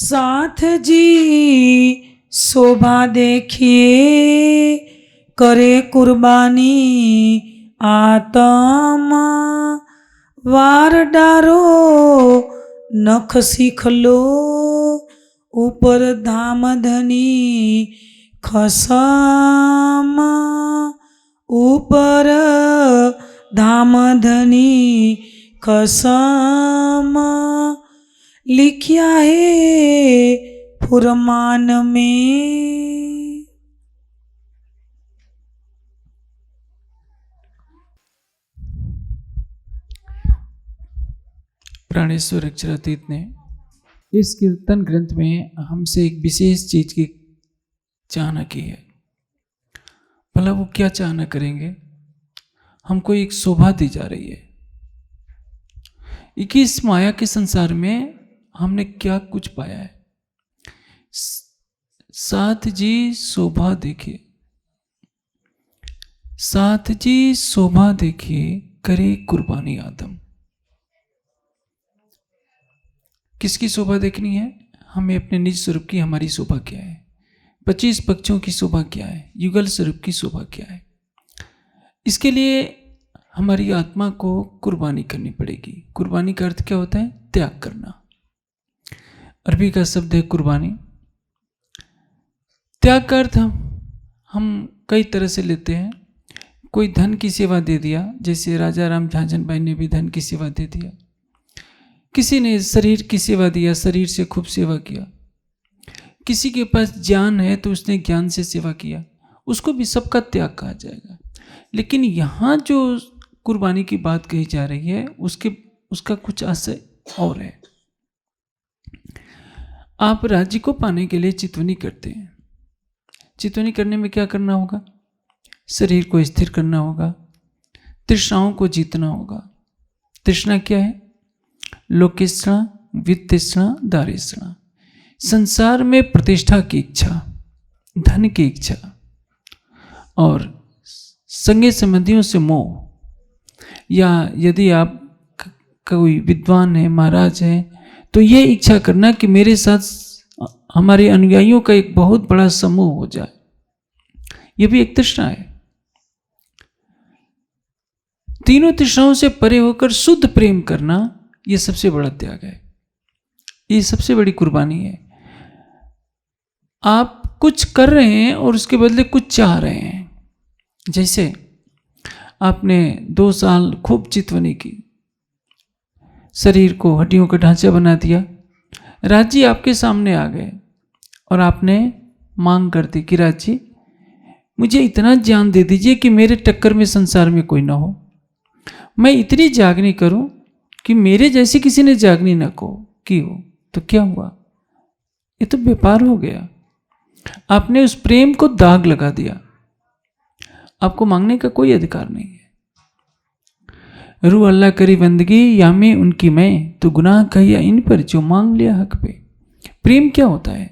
साथ जी शोभा देखिए करे कुर्बानी आत्मा वार डारो नख सीख लो ऊपर धाम धनी खसम ऊपर धाम धनी कसम लिखिया है फुरमान में। प्राणेश्वर अक्षरातीत ने इस कीर्तन ग्रंथ में हमसे एक विशेष चीज की चाहना की है। भला वो क्या चाहना करेंगे? हमको एक शोभा दी जा रही है कि इस माया के संसार में हमने क्या कुछ पाया है। साथ जी शोभा देखिए, साथ जी शोभा देखिए करे कुर्बानी आदम। किसकी शोभा देखनी है? हमें अपने निज स्वरूप की हमारी शोभा क्या है, 25 पक्षों की शोभा क्या है, युगल स्वरूप की शोभा क्या है। इसके लिए हमारी आत्मा को कुर्बानी करनी पड़ेगी। कुर्बानी का अर्थ क्या होता है? त्याग करना। अरबी का शब्द है कुर्बानी। त्याग का अर्थ हम कई तरह से लेते हैं। कोई धन की सेवा दे दिया, जैसे राजा राम झांझन भाई ने भी धन की सेवा दे दिया। किसी ने शरीर की सेवा दिया, शरीर से खूब सेवा किया। किसी के पास ज्ञान है तो उसने ज्ञान से सेवा किया, उसको भी सबका त्याग कहा जाएगा। लेकिन यहाँ जो कुर्बानी की बात कही जा रही है उसका कुछ आशय और है। आप राज्य को पाने के लिए चितवनी करते हैं। चितवनी करने में क्या करना होगा? शरीर को स्थिर करना होगा, तृष्णाओं को जीतना होगा। तृष्णा क्या है? लोकेष्णा, वित्तृष्णा, दारिष्णा। संसार में प्रतिष्ठा की इच्छा, धन की इच्छा और संगे संबंधियों से मोह। या यदि आप कोई विद्वान है, महाराज है, तो ये इच्छा करना कि मेरे साथ हमारे अनुयायियों का एक बहुत बड़ा समूह हो जाए, ये भी एक तृष्णा है। तीनों तृष्णाओं से परे होकर शुद्ध प्रेम करना, ये सबसे बड़ा त्याग है, ये सबसे बड़ी कुर्बानी है। आप कुछ कर रहे हैं और उसके बदले कुछ चाह रहे हैं। जैसे आपने 2 साल खूब चितवनी की, शरीर को हड्डियों का ढांचा बना दिया, राजी आपके सामने आ गए और आपने मांग कर दी कि राजी मुझे इतना ज्ञान दे दीजिए कि मेरे टक्कर में संसार में कोई ना हो, मैं इतनी जागनी करूं कि मेरे जैसे किसी ने जागनी ना की हो। तो क्या हुआ? ये तो व्यापार हो गया। आपने उस प्रेम को दाग लगा दिया। आपको मांगने का कोई अधिकार नहीं है। रू अल्लाह करी बंदगी या में उनकी मैं, तो गुनाह कहिया इन पर जो मांग लिया हक पे। प्रेम क्या होता है?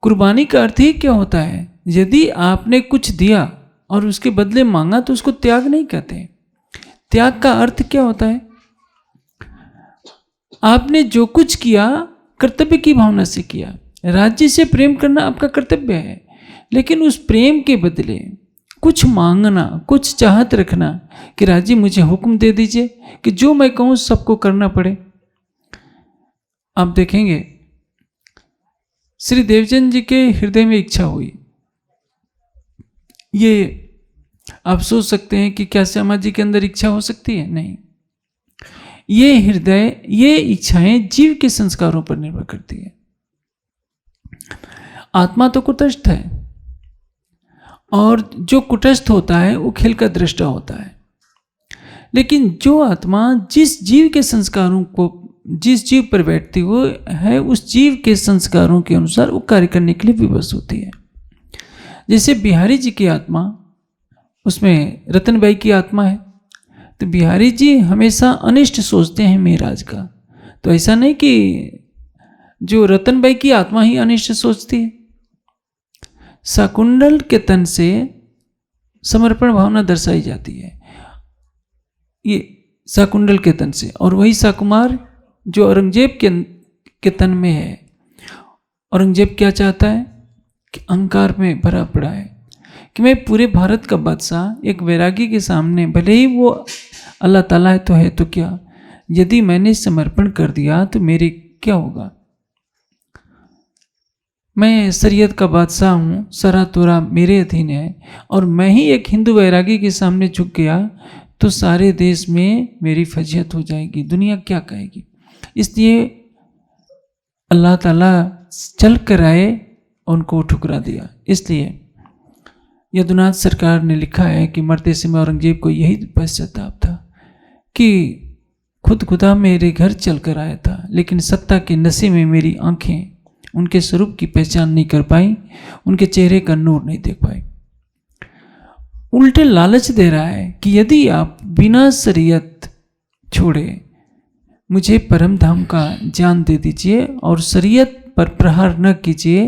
कुर्बानी का अर्थ ही क्या होता है? यदि आपने कुछ दिया और उसके बदले मांगा तो उसको त्याग नहीं कहते। त्याग का अर्थ क्या होता है? आपने जो कुछ किया कर्तव्य की भावना से किया। राज्य से प्रेम करना आपका कर्तव्य है, लेकिन उस प्रेम के बदले कुछ मांगना, कुछ चाहत रखना कि राज्य मुझे हुक्म दे दीजिए कि जो मैं कहूं सबको करना पड़े। आप देखेंगे श्री देवचंद जी के हृदय में इच्छा हुई। ये आप सोच सकते हैं कि क्या श्यामा जी के अंदर इच्छा हो सकती है? नहीं। ये हृदय, ये इच्छाएं जीव के संस्कारों पर निर्भर करती है। आत्मा तो कुटस्थ है और जो कुटस्थ होता है वो खेल का दृष्टा होता है। लेकिन जो आत्मा जिस जीव के संस्कारों को, जिस जीव पर बैठती वो है, उस जीव के संस्कारों के अनुसार वो कार्य करने के लिए विवश होती है। जैसे बिहारी जी की आत्मा, उसमें रतनबाई की आत्मा है, तो बिहारी जी हमेशा अनिष्ट सोचते हैं मेराज का। तो ऐसा नहीं कि जो रतनबाई की आत्मा ही अनिष्ट सोचती है। शाकुंडल के तन से समर्पण भावना दर्शाई जाती है, ये शाकुंडल के तन से। और वही शाकुमार जो औरंगजेब के तन में है, औरंगजेब क्या चाहता है कि अहंकार में भरा पड़ा है कि मैं पूरे भारत का बादशाह, एक वैरागी के सामने, भले ही वो अल्लाह ताला है तो क्या, यदि मैंने समर्पण कर दिया तो मेरे क्या होगा। मैं शरीयत का बादशाह हूँ, सरा तोरा मेरे अधीन है, और मैं ही एक हिंदू वैरागी के सामने झुक गया तो सारे देश में मेरी फजीहत हो जाएगी, दुनिया क्या कहेगी। इसलिए अल्लाह ताला चल कर आए, उनको ठुकरा दिया। इसलिए यदुनाथ सरकार ने लिखा है कि मरते समय औरंगजेब को यही पश्चाताप था कि खुद खुदा मेरे घर चल कर आया था, लेकिन सत्ता के नशे में मेरी आंखें उनके स्वरूप की पहचान नहीं कर पाई, उनके चेहरे का नूर नहीं देख पाई। उल्टे लालच दे रहा है कि यदि आप बिना शरीयत छोड़े मुझे परम धाम का ज्ञान दे दीजिए और शरीयत पर प्रहार न कीजिए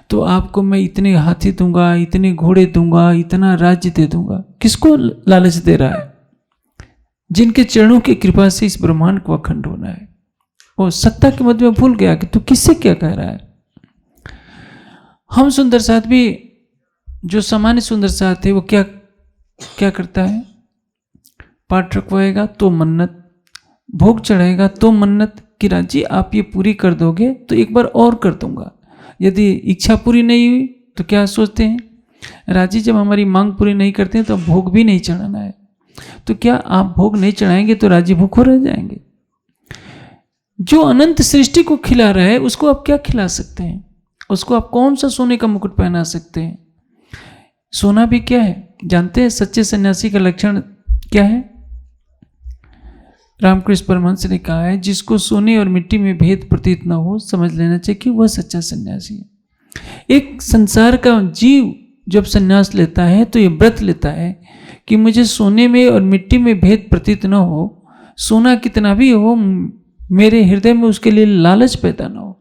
तो आपको मैं इतने हाथी दूंगा, इतने घोड़े दूंगा, इतना राज्य दे दूंगा। किसको लालच दे रहा है? जिनके चरणों की कृपा से इस ब्रह्मांड को अखंड होना है। वो सत्ता के मध्य में भूल गया कि तू किससे क्या कह रहा है। हम सुंदर साथ भी, जो सामान्य सुंदर साथ है, वो क्या करता है? पाठ रखवाएगा तो मन्नत, भोग चढ़ाएगा तो मन्नत कि राजी आप ये पूरी कर दोगे तो एक बार और कर दूंगा। यदि इच्छा पूरी नहीं हुई तो क्या सोचते हैं? राजी जब हमारी मांग पूरी नहीं करते हैं तो भोग भी नहीं चढ़ाना है। तो क्या आप भोग नहीं चढ़ाएंगे तो राजी भूखों रह जाएंगे? जो अनंत सृष्टि को खिला रहा है उसको आप क्या खिला सकते हैं? उसको आप कौन सा सोने का मुकुट पहना सकते हैं? सोना भी क्या है जानते हैं? सच्चे सन्यासी का लक्षण क्या है? रामकृष्ण परमहंस ने कहा है, जिसको सोने और मिट्टी में भेद प्रतीत न हो, समझ लेना चाहिए कि वह सच्चा सन्यासी है। एक संसार का जीव जब सन्यास लेता है तो ये व्रत लेता है कि मुझे सोने में और मिट्टी में भेद प्रतीत न हो, सोना कितना भी हो मेरे हृदय में उसके लिए लालच पैदा न हो।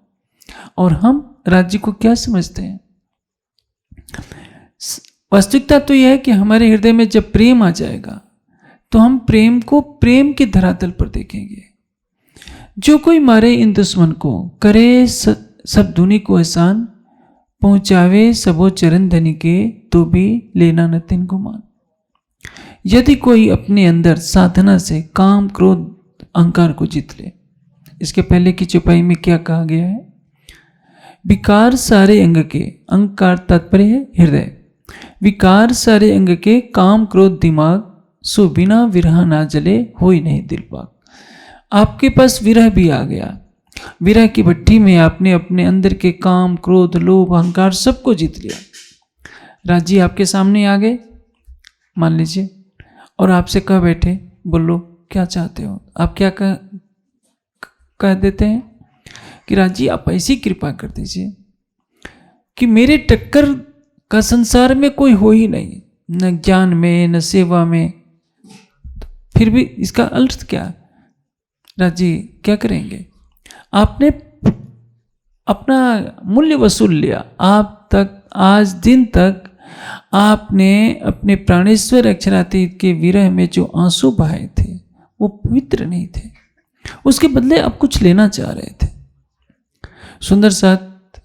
और हम राज्य को क्या समझते हैं? वास्तविकता तो यह है कि हमारे हृदय में जब प्रेम आ जाएगा तो हम प्रेम को प्रेम के धरातल पर देखेंगे। जो कोई मारे इन दुश्मन को, करे सब दुनी को एहसान, पहुंचावे सबो चरण धनी के, तो भी लेना न तिन गुमान। यदि कोई अपने अंदर साधना से काम क्रोध अहंकार को जीत ले, इसके पहले की चौपाई में क्या कहा गया है? विकार सारे अंग के, अहंकार तात्पर्य है हृदय, विकार सारे अंग के, काम क्रोध दिमाग, सो बिना विरह ना जले, होई नहीं दिल पाक। आपके पास विरह भी आ गया, विरह की भट्टी में आपने अपने अंदर के काम क्रोध लोभ अहंकार सबको जीत लिया। राजी आपके सामने आ गए मान लीजिए, और आपसे कह बैठे बोलो क्या चाहते हो। आप क्या कह देते हैं कि राजी आप ऐसी कृपा कर दीजिए कि मेरे टक्कर का संसार में कोई हो ही नहीं, न ज्ञान में न सेवा में। फिर भी इसका अर्थ क्या? राजी क्या करेंगे? आपने अपना मूल्य वसूल लिया। आप तक आज दिन तक आपने अपने प्राणेश्वर अक्षरातीत के विरह में जो आंसू बहाए थे वो पवित्र नहीं थे, उसके बदले आप कुछ लेना चाह रहे थे। सुंदर साथ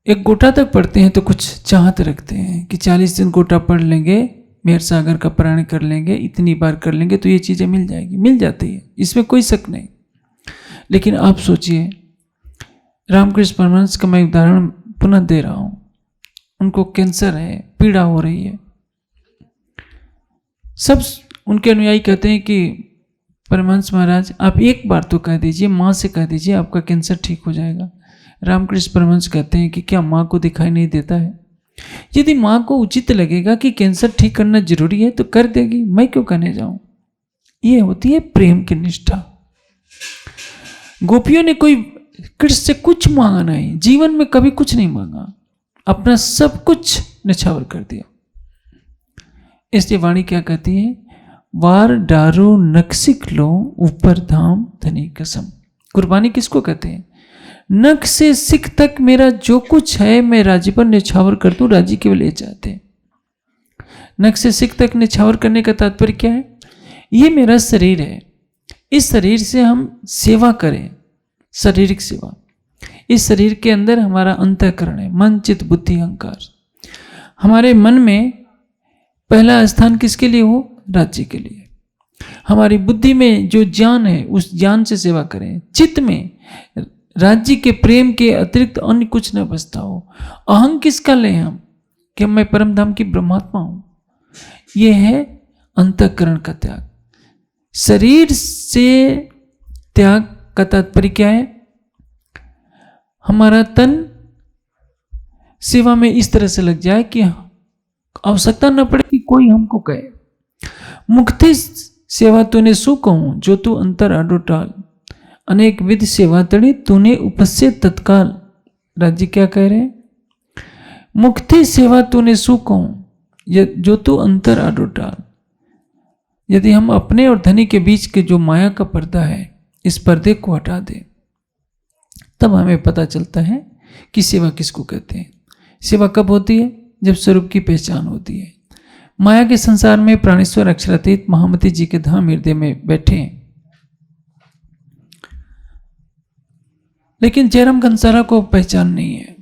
एक गोटा तक पढ़ते हैं तो कुछ चाहत रखते हैं कि 40 दिन गोटा पढ़ लेंगे, मेहर सागर का पारायण कर लेंगे, इतनी बार कर लेंगे तो ये चीज़ें मिल जाएगी। मिल जाती है, इसमें कोई शक नहीं। लेकिन आप सोचिए, रामकृष्ण परमहंस का मैं उदाहरण पुनः दे रहा हूँ। उनको कैंसर है, पीड़ा हो रही है। सब उनके अनुयायी कहते हैं कि परमहंस महाराज आप एक बार तो कह दीजिए, माँ से कह दीजिए आपका कैंसर ठीक हो जाएगा। रामकृष्ण परमहंस कहते हैं कि क्या माँ को दिखाई नहीं देता है? यदि माँ को उचित लगेगा कि कैंसर ठीक करना जरूरी है तो कर देगी, मैं क्यों कहने जाऊं। ये होती है प्रेम की निष्ठा। गोपियों ने कोई कृष्ण से कुछ मांगा नहीं, जीवन में कभी कुछ नहीं मांगा, अपना सब कुछ निछावर कर दिया। इसलिए वाणी क्या कहती है? वार डारो नक्सिक लो, ऊपर धाम धनी कसम। कुर्बानी किसको कहते हैं? नख से सिख तक मेरा जो कुछ है मैं राजी पर निछावर कर दूं। राजी केवल ये चाहते हैं। नख से सिख तक निछावर करने का तात्पर्य क्या है? ये मेरा शरीर है, इस शरीर से हम सेवा करें, शारीरिक सेवा। इस शरीर के अंदर हमारा अंतःकरण है, मन चित्त बुद्धि अहंकार। हमारे मन में पहला स्थान किसके लिए हो? राज्य के लिए। हमारी बुद्धि में जो ज्ञान है उस ज्ञान से सेवा करें। चित्त में राज्य के प्रेम के अतिरिक्त अन्य कुछ न बचता हो। अहं किसका ले हम कि मैं परम धाम की ब्रह्मात्मा हूं। यह है अंतःकरण का त्याग। शरीर से त्याग का तात्पर्य क्या है? हमारा तन सेवा में इस तरह से लग जाए कि आवश्यकता न पड़े कि कोई हमको कहे। मुक्ति सेवा तूने सु कहूं जो तू अंतर आडो टाल, अनेक विध सेवा तड़ी तूने उपस्थित तत्काल। राज्य क्या कह रहे हैं? मुक्ति सेवा तूने सु कहूं जो तू अंतर आडो टाल। यदि हम अपने और धनी के बीच के जो माया का पर्दा है, इस पर्दे को हटा दें, तब हमें पता चलता है कि सेवा किसको कहते हैं। सेवा कब होती है? जब स्वरूप की पहचान होती है। माया के संसार में प्राणेश्वर अक्षरातीत महामती जी के धाम हृदय में बैठे हैं, लेकिन जयराम घनसारा को पहचान नहीं है।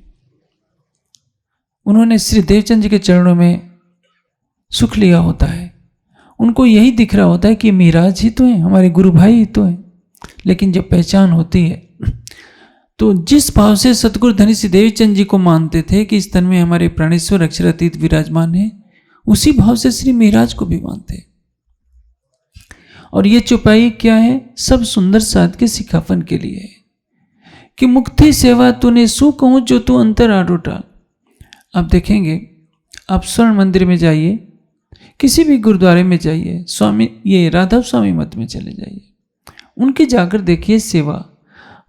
उन्होंने श्री देवचंद जी के चरणों में सुख लिया होता है। उनको यही दिख रहा होता है कि मिराज ही तो है, हमारे गुरु भाई ही तो है। लेकिन जब पहचान होती है तो जिस भाव से सतगुरु धनी श्री देवचंद जी को मानते थे कि इस तन में हमारे प्राणेश्वर अक्षरातीत विराजमान है, उसी भाव से श्री मिराज को भी मानते। और ये चौपाई क्या है? सब सुंदर साध के सिखापन के लिए है कि मुक्ति सेवा तूने सु कहूं जो तू अंतर आडो टाल। आप देखेंगे, आप स्वर्ण मंदिर में जाइए, किसी भी गुरुद्वारे में जाइए, स्वामी ये राधा स्वामी मत में चले जाइए, उनके जाकर देखिए सेवा।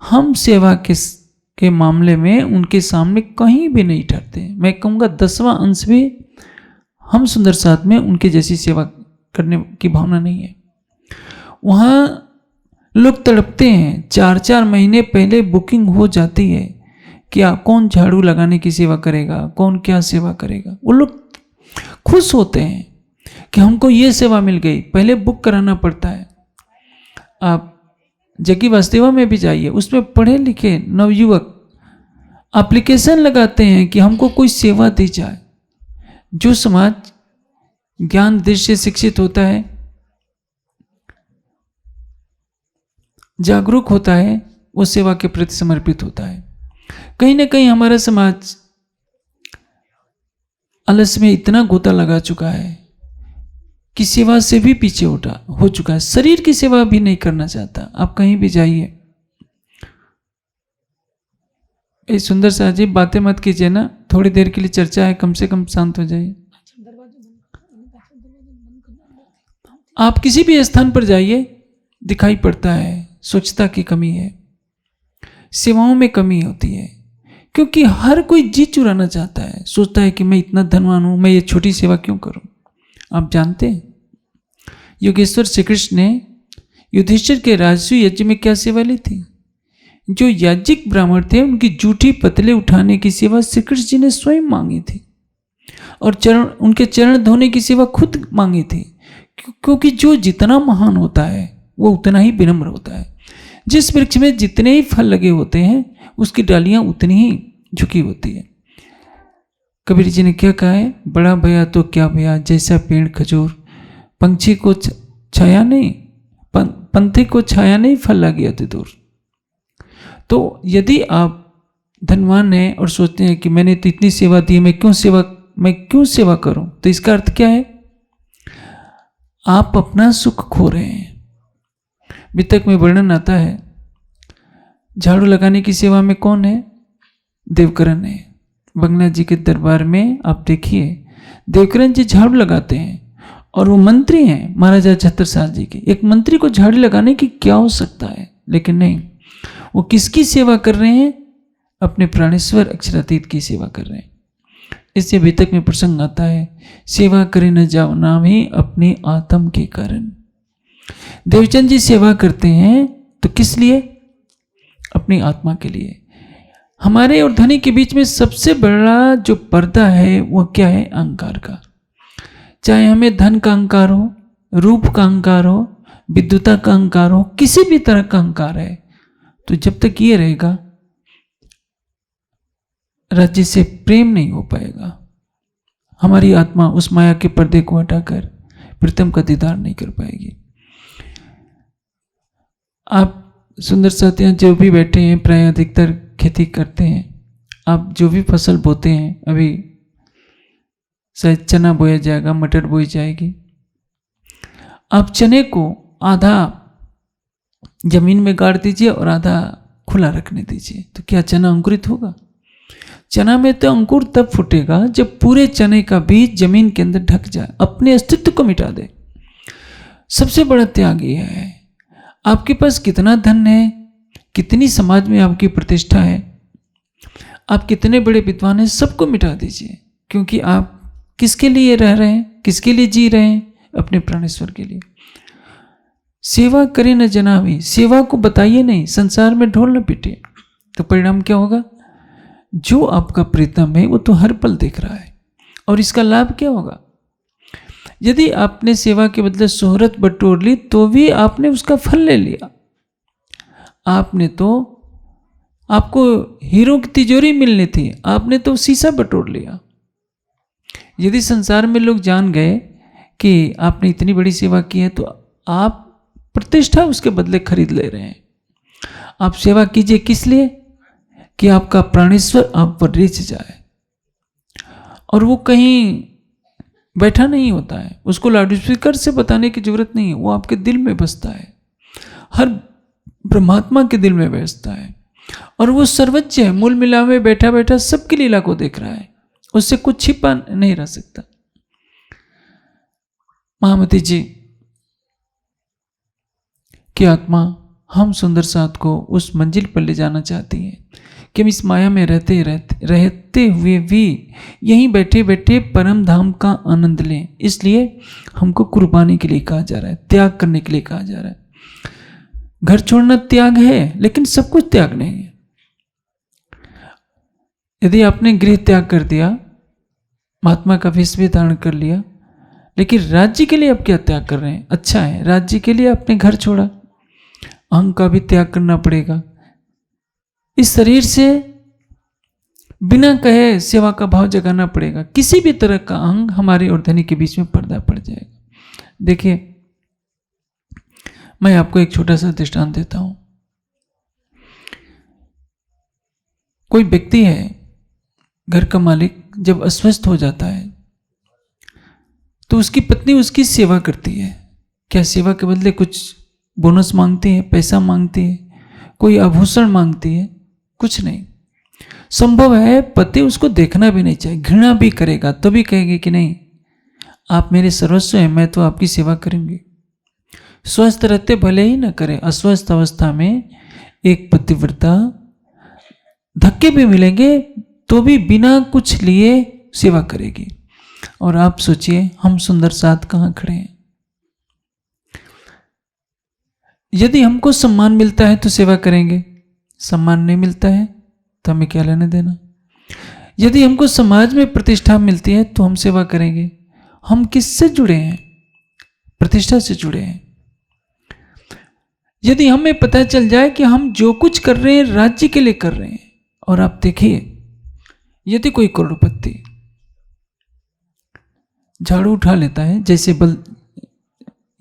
हम सेवा के मामले में उनके सामने कहीं भी नहीं ठहरते। मैं कहूँगा 10वां अंश भी हम सुंदर साथ में उनके जैसी सेवा करने की भावना नहीं है। वहाँ लोग तड़पते हैं, 4-4 महीने पहले बुकिंग हो जाती है कि कौन झाड़ू लगाने की सेवा करेगा, कौन क्या सेवा करेगा। वो लोग खुश होते हैं कि हमको ये सेवा मिल गई, पहले बुक कराना पड़ता है। आप जग्गी वास्तवा में भी जाइए, उसमें पढ़े लिखे नवयुवक एप्लीकेशन लगाते हैं कि हमको कोई सेवा दी जाए। जो समाज ज्ञान दृष्टि से शिक्षित होता है, जागरूक होता है, वो सेवा के प्रति समर्पित होता है। कहीं ना कहीं हमारा समाज आलस में इतना गोता लगा चुका है कि सेवा से भी पीछे हो चुका है। शरीर की सेवा भी नहीं करना चाहता। आप कहीं भी जाइए, ए सुंदर साहब जी बातें मत कीजिए ना, थोड़ी देर के लिए चर्चा है, कम से कम शांत हो जाइए। आप किसी भी स्थान पर जाइए, दिखाई पड़ता है स्वच्छता की कमी है, सेवाओं में कमी होती है, क्योंकि हर कोई जी चुराना चाहता है। सोचता है कि मैं इतना धनवान हूं, मैं ये छोटी सेवा क्यों करूं। आप जानते हैं योगेश्वर श्री कृष्ण ने युधिष्ठिर के राजसूय यज्ञ में क्या सेवा ली थी? जो याज्ञिक ब्राह्मण थे उनकी जूठी पतले उठाने की सेवा श्री कृष्ण जी ने स्वयं मांगी थी, और उनके चरण धोने की सेवा खुद मांगी थी। क्योंकि जो जितना महान होता है वो उतना ही विनम्र होता है। जिस वृक्ष में जितने ही फल लगे होते हैं उसकी डालियां उतनी ही झुकी होती है। कबीर जी ने क्या कहा है? बड़ा भया तो क्या भया, जैसा पेड़ खजूर, पंछी को छाया नहीं, पंथी को छाया नहीं, फल लगी अति दूर। तो यदि आप धनवान हैं और सोचते हैं कि मैंने तो इतनी सेवा दी, मैं क्यों सेवा करूं, तो इसका अर्थ क्या है? आप अपना सुख खो रहे हैं। वितक में वर्णन आता है, झाड़ू लगाने की सेवा में कौन है? देवकरण है। बंगला जी के दरबार में आप देखिए, देवकरण जी झाड़ू लगाते हैं और वो मंत्री हैं महाराजा छत्रसाल जी के। एक मंत्री को झाड़ू लगाने की क्या हो सकता है? लेकिन नहीं, वो किसकी सेवा कर रहे हैं? अपने प्राणेश्वर अक्षरातीत की सेवा कर रहे हैं। इससे वितक में प्रसंग आता है, सेवा करे न जाओ नाम ही अपने आत्म के कारण। देवचंद जी सेवा करते हैं तो किस लिए? अपनी आत्मा के लिए। हमारे और धनी के बीच में सबसे बड़ा जो पर्दा है वो क्या है? अहंकार का। चाहे हमें धन का अहंकार हो, रूप का अहंकार हो, विद्युता का अहंकार हो, किसी भी तरह का अहंकार है, तो तो जब तक ये रहेगा, राज्य से प्रेम नहीं हो पाएगा। हमारी आत्मा उस माया के पर्दे को हटाकर प्रीतम का दीदार नहीं कर पाएगी। आप सुंदर साथियाँ जो भी बैठे हैं, प्राय अधिकतर खेती करते हैं। आप जो भी फसल बोते हैं, अभी शायद चना बोया जाएगा, मटर बोई जाएगी। आप चने को आधा जमीन में गाड़ दीजिए और आधा खुला रखने दीजिए, तो क्या चना अंकुरित होगा? चना में तो अंकुर तब फूटेगा जब पूरे चने का बीज जमीन के अंदर ढक जाए, अपने अस्तित्व को मिटा दे। सबसे बड़ा त्याग यह है। आपके पास कितना धन है, कितनी समाज में आपकी प्रतिष्ठा है, आप कितने बड़े विद्वान हैं, सबको मिटा दीजिए। क्योंकि आप किसके लिए रह रहे हैं, किसके लिए जी रहे हैं? अपने प्राणेश्वर के लिए। सेवा करें न जनावी, सेवा को बताइए नहीं, संसार में ढोल न पीटे। तो परिणाम क्या होगा? जो आपका प्रीतम है वो तो हर पल देख रहा है। और इसका लाभ क्या होगा? यदि आपने सेवा के बदले शोहरत बटोर ली तो भी आपने उसका फल ले लिया। आपने तो, आपको हीरो की तिजोरी मिलनी थी, आपने तो शीशा बटोर लिया। यदि संसार में लोग जान गए कि आपने इतनी बड़ी सेवा की है तो आप प्रतिष्ठा उसके बदले खरीद ले रहे हैं। आप सेवा कीजिए किस लिए? कि आपका प्राणेश्वर आप पर रिझ जाए। और वो कहीं बैठा नहीं होता है, उसको लाउडस्पीकर से बताने की जरूरत नहीं है, वो आपके दिल में बसता है, हर ब्रह्मात्मा के दिल में बसता है। और वो सर्वोच्च है, मूल मिला में बैठा बैठा सबकी लीला को देख रहा है, उससे कुछ छिपा नहीं रह सकता। महामती जी की आत्मा हम सुंदर साथ को उस मंजिल पर ले जाना चाहती है कि हम इस माया में रहते हुए भी यहीं बैठे बैठे परम धाम का आनंद लें। इसलिए हमको कुर्बानी के लिए कहा जा रहा है, त्याग करने के लिए कहा जा रहा है। घर छोड़ना त्याग है, लेकिन सब कुछ त्याग नहीं है। यदि आपने गृह त्याग कर दिया, महात्मा का वेश भी धारण कर लिया, लेकिन राज्य के लिए आप क्या त्याग कर रहे हैं? अच्छा है, राज्य के लिए आपने घर छोड़ा, अहंग का भी त्याग करना पड़ेगा। इस शरीर से बिना कहे सेवा का भाव जगाना पड़ेगा। किसी भी तरह का अहंग हमारे और धनी के बीच में पर्दा पड़ जाएगा। देखिए, मैं आपको एक छोटा सा दृष्टांत देता हूं। कोई व्यक्ति है, घर का मालिक, जब अस्वस्थ हो जाता है तो उसकी पत्नी उसकी सेवा करती है। क्या सेवा के बदले कुछ बोनस मांगती है, पैसा मांगती है, कोई आभूषण मांगती है? कुछ नहीं। संभव है पति उसको देखना भी नहीं चाहिए, घृणा भी करेगा तो भी कहेगी कि नहीं, आप मेरे सर्वस्व हैं, मैं तो आपकी सेवा करूंगी। स्वस्थ रहते भले ही न करे, अस्वस्थ अवस्था में एक पतिव्रता धक्के भी मिलेंगे तो भी बिना कुछ लिए सेवा करेगी। और आप सोचिए, हम सुंदर साथ कहाँ खड़े हैं। यदि हमको सम्मान मिलता है तो सेवा करेंगे, सम्मान नहीं मिलता है तो हमें क्या लेने देना। यदि हमको समाज में प्रतिष्ठा मिलती है तो हम सेवा करेंगे। हम किससे जुड़े हैं? प्रतिष्ठा से जुड़े हैं। यदि हमें पता चल जाए कि हम जो कुछ कर रहे हैं राज्य के लिए कर रहे हैं, और आप देखिए, यदि कोई करोड़पति झाड़ू उठा लेता है, जैसे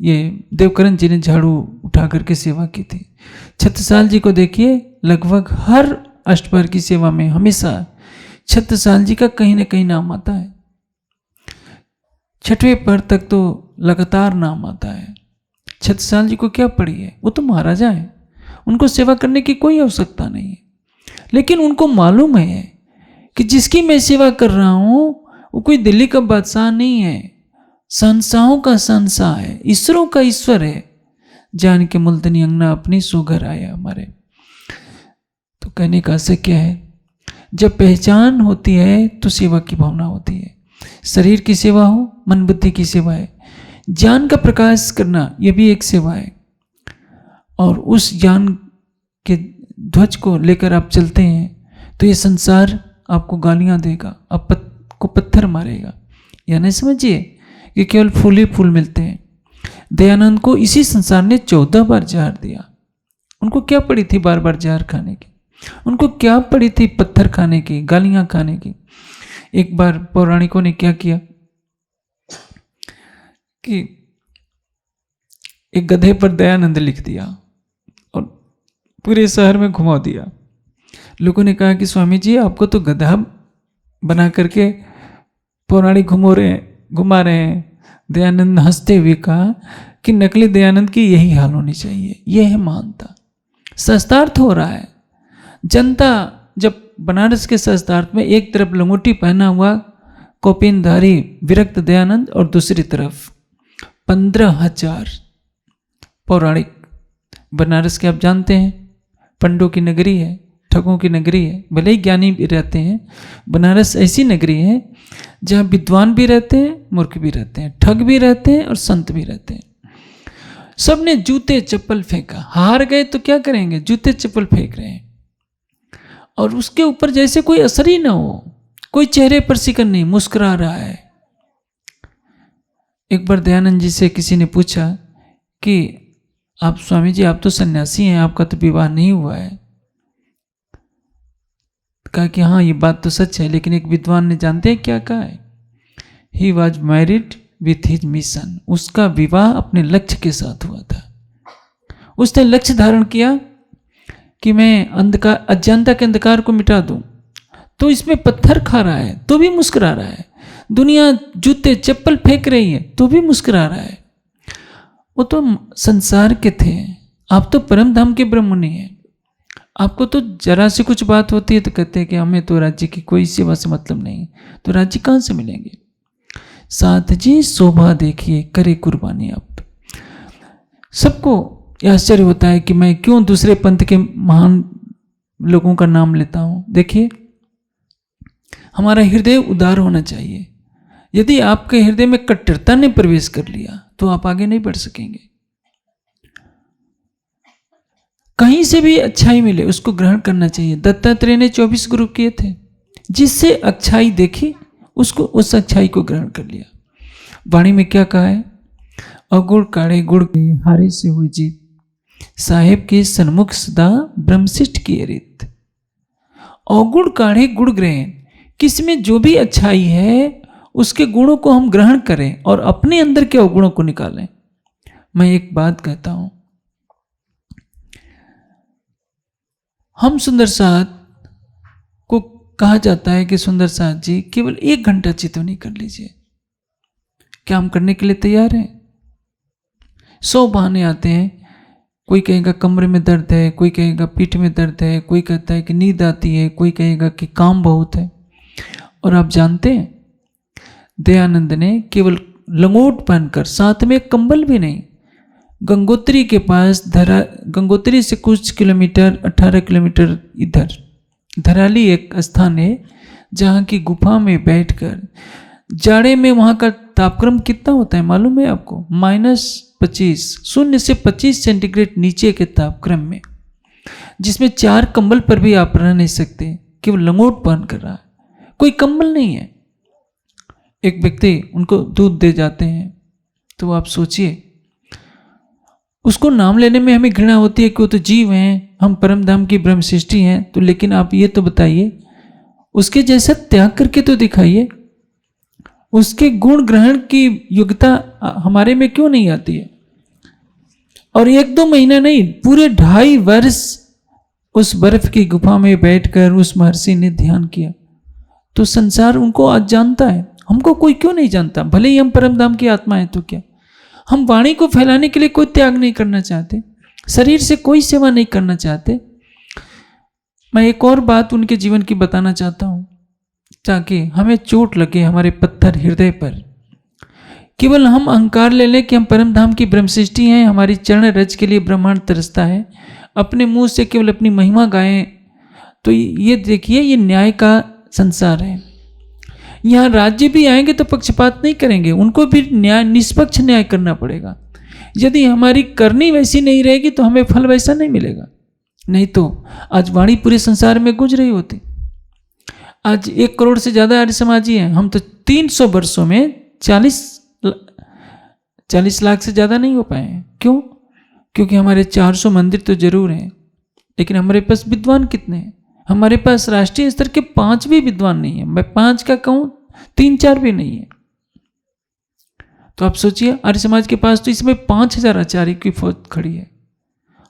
ये देवकरण जी ने झाड़ू उठा करके सेवा की थी। छत्रसाल जी को देखिए, लगभग हर अष्टप्रहर की सेवा में हमेशा छत्रसाल जी का कहीं ना कहीं नाम आता है। छठवें पहर तक तो लगातार नाम आता है। छत्रसाल जी को क्या पड़ी है? वो तो महाराजा है, उनको सेवा करने की कोई आवश्यकता नहीं है। लेकिन उनको मालूम है कि जिसकी मैं सेवा कर रहा हूं वो कोई दिल्ली का बादशाह नहीं है, संसाओं का संसा है, ईश्वरों का ईश्वर है। जान के मुल्तनी अंगना अपनी सो घर आया हमारे। तो कहने का आशय क्या है? जब पहचान होती है तो सेवा की भावना होती है। शरीर की सेवा हो, मन बुद्धि की सेवा है। ज्ञान का प्रकाश करना ये भी एक सेवा है। और उस ज्ञान के ध्वज को लेकर आप चलते हैं तो ये संसार आपको गालियां देगा, आपको पत्थर मारेगा। या नहीं समझिए कि केवल फूल ही फूल मिलते हैं। दयानंद को इसी संसार ने 14 बार जहर दिया, उनको क्या पड़ी थी बार बार जहर खाने की? उनको क्या पड़ी थी पत्थर खाने की, गालियां खाने की? एक बार पौराणिकों ने क्या किया कि एक गधे पर दयानंद लिख दिया और पूरे शहर में घुमा दिया। लोगों ने कहा कि स्वामी जी आपको तो गधा बना करके पौराणिक घुमा रहे हैं। दयानंद हंसते हुए कहा कि नकली दयानंद की यही हाल होनी चाहिए। यह है महानता। शस्त्रार्थ हो रहा है। जनता जब बनारस के शस्त्रार्थ में एक तरफ लंगोटी पहना हुआ कौपीनधारी विरक्त दयानंद और दूसरी तरफ 15,000 पौराणिक। बनारस के आप जानते हैं पंडों की नगरी है, ठगों की नगरी है। भले ही ज्ञानी भी रहते हैं, बनारस ऐसी नगरी है जहाँ विद्वान भी रहते हैं, मूर्ख भी रहते हैं, ठग भी रहते हैं और संत भी रहते हैं। सब ने जूते चप्पल फेंका। हार गए तो क्या करेंगे? जूते चप्पल फेंक रहे हैं और उसके ऊपर जैसे कोई असर ही ना हो, कोई चेहरे पर शिकन नहीं, मुस्कुरा रहा है। एक बार दयानंद जी से किसी ने पूछा कि आप स्वामी जी आप तो सन्यासी हैं, आपका तो विवाह नहीं हुआ है। कहा कि हाँ ये बात तो सच है, लेकिन एक विद्वान ने जानते हैं क्या कहा है? He was married with his mission. उसका विवाह अपने लक्ष्य के साथ हुआ था। उसने लक्ष्य धारण किया कि मैं अंधकार, अज्ञानता के अंधकार को मिटा दूं। तो इसमें पत्थर खा रहा है तो भी मुस्कुरा रहा है, दुनिया जूते चप्पल फेंक रही है तो भी मुस्कुरा रहा है। वो तो संसार के थे, आप तो परम धाम के ब्रह्मणि हैं। आपको तो जरा सी कुछ बात होती है तो कहते हैं कि हमें तो राज्य की कोई सेवा से मतलब नहीं है। तो राज्य कहाँ से मिलेंगे? साथ जी शोभा देखिए करे कुर्बानी। आप सबको आश्चर्य होता है कि मैं क्यों दूसरे पंथ के महान लोगों का नाम लेता हूं। देखिए हमारा हृदय उदार होना चाहिए। यदि आपके हृदय में कट्टरता ने प्रवेश कर लिया तो आप आगे नहीं बढ़ सकेंगे। कहीं से भी अच्छाई मिले उसको ग्रहण करना चाहिए। दत्तात्रेय ने 24 गुरु किए थे। जिससे अच्छाई देखी उसको उस अच्छाई को ग्रहण कर लिया। वाणी में क्या कहा है? अगुड़ काढ़े गुड़ के हारे से हुई जीत, साहेब के सन्मुख सदा ब्रह्मशिष्ट की रीत। अवगुण काढ़े गुड़ ग्रहण, किसमें जो भी अच्छाई है उसके गुणों को हम ग्रहण करें और अपने अंदर के अवगुणों को निकालें। मैं एक बात कहता हूं, हम सुंदर साथ को कहा जाता है कि सुंदर साथ जी केवल 1 घंटा चितवनी कर लीजिए। क्या हम करने के लिए तैयार हैं? 100 बहाने आते हैं। कोई कहेगा कमरे में दर्द है, कोई कहेगा पीठ में दर्द है, कोई कहता है कि नींद आती है, कोई कहेगा कि काम बहुत है। और आप जानते हैं दयानंद ने केवल लंगोट पहनकर, साथ में कंबल भी नहीं, गंगोत्री के पास गंगोत्री से कुछ किलोमीटर 18 किलोमीटर इधर धराली एक स्थान है जहाँ की गुफा में बैठकर जाड़े में, वहाँ का तापक्रम कितना होता है मालूम है आपको? -25, 0 से 25 सेंटीग्रेड नीचे के तापक्रम में, जिसमें 4 कंबल पर भी आप रह नहीं सकते, केवल लंगोट पहन कर रहा है, कोई कंबल नहीं है। एक व्यक्ति उनको दूध दे जाते हैं तो आप सोचिए, उसको नाम लेने में हमें घृणा होती है कि वो तो जीव हैं, हम परम धाम की ब्रह्म सृष्टि हैं। तो लेकिन आप ये तो बताइए, उसके जैसा त्याग करके तो दिखाइए। उसके गुण ग्रहण की योग्यता हमारे में क्यों नहीं आती है? और 1-2 महीना नहीं, पूरे 2.5 वर्ष उस बर्फ की गुफा में बैठकर उस महर्षि ने ध्यान किया। तो संसार उनको आज जानता है, हमको कोई क्यों नहीं जानता? भले ही हम परम धाम की आत्मा है तो क्या? हम वाणी को फैलाने के लिए कोई त्याग नहीं करना चाहते, शरीर से कोई सेवा नहीं करना चाहते। मैं एक और बात उनके जीवन की बताना चाहता हूं ताकि हमें चोट लगे हमारे पत्थर हृदय पर। केवल हम अहंकार ले लें कि हम परम धाम की ब्रह्म सृष्टि हैं, हमारी चरण रज के लिए ब्रह्मांड तरसता है, अपने मुंह से केवल अपनी महिमा गाएं। तो ये देखिए, ये न्याय का संसार है। यहाँ राज्य भी आएंगे तो पक्षपात नहीं करेंगे, उनको भी न्याय, निष्पक्ष न्याय करना पड़ेगा। यदि हमारी करनी वैसी नहीं रहेगी तो हमें फल वैसा नहीं मिलेगा। नहीं तो आज वाणी पूरे संसार में गूंज रही होती। आज 1 करोड़ से ज़्यादा आर्य समाजी हैं, हम तो 300 वर्षों में 40 लाख से ज़्यादा नहीं हो पाए हैं। क्यों? क्योंकि हमारे 400 मंदिर तो जरूर हैं, लेकिन हमारे पास विद्वान कितने हैं? हमारे पास राष्ट्रीय स्तर के 5 भी विद्वान नहीं है। मैं 5 का कहूं, 3-4 भी नहीं है। तो आप सोचिए, आर्य समाज के पास तो इसमें 5000 आचार्य की फौज खड़ी है।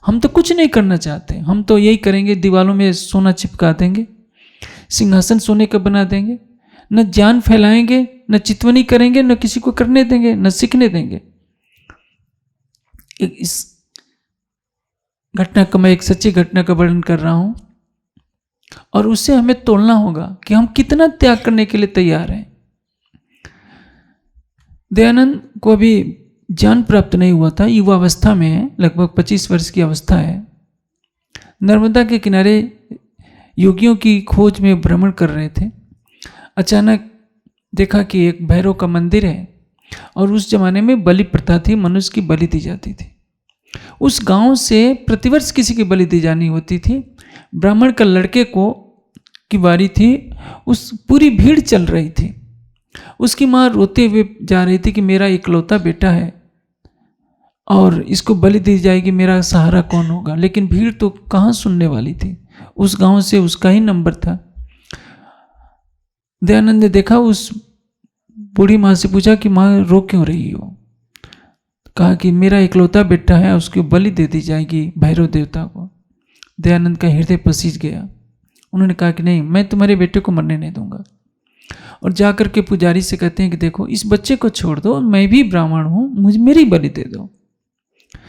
हम तो कुछ नहीं करना चाहते, हम तो यही करेंगे, दीवालों में सोना चिपका देंगे, सिंहासन सोने का बना देंगे, न ज्ञान फैलाएंगे, न चितवनी करेंगे, न किसी को करने देंगे, न सीखने देंगे। इस घटना का, मैं एक सच्ची घटना का वर्णन कर रहा हूं, और उससे हमें तोलना होगा कि हम कितना त्याग करने के लिए तैयार हैं। दयानंद को अभी ज्ञान प्राप्त नहीं हुआ था, युवावस्था में है, लगभग 25 वर्ष की अवस्था है। नर्मदा के किनारे योगियों की खोज में भ्रमण कर रहे थे। अचानक देखा कि एक भैरव का मंदिर है, और उस जमाने में बलि प्रथा थी, मनुष्य की बलि दी जाती थी। उस गांव से प्रतिवर्ष किसी की बलि दी जानी होती थी। ब्राह्मण का लड़के को की बारी थी, उस पूरी भीड़ चल रही थी। उसकी माँ रोते हुए जा रही थी कि मेरा इकलौता बेटा है और इसको बलि दी जाएगी, मेरा सहारा कौन होगा। लेकिन भीड़ तो कहाँ सुनने वाली थी, उस गांव से उसका ही नंबर था। दयानंद ने देखा, उस बूढ़ी माँ से पूछा कि माँ रो क्यों रही हो। कहा कि मेरा इकलौता बेटा है, उसकी बलि दे दी जाएगी भैरव देवता को। दयानंद का हृदय पसीज गया। उन्होंने कहा कि नहीं, मैं तुम्हारे बेटे को मरने नहीं दूंगा। और जाकर के पुजारी से कहते हैं कि देखो, इस बच्चे को छोड़ दो, मैं भी ब्राह्मण हूँ, मुझे मेरी बलि दे दो।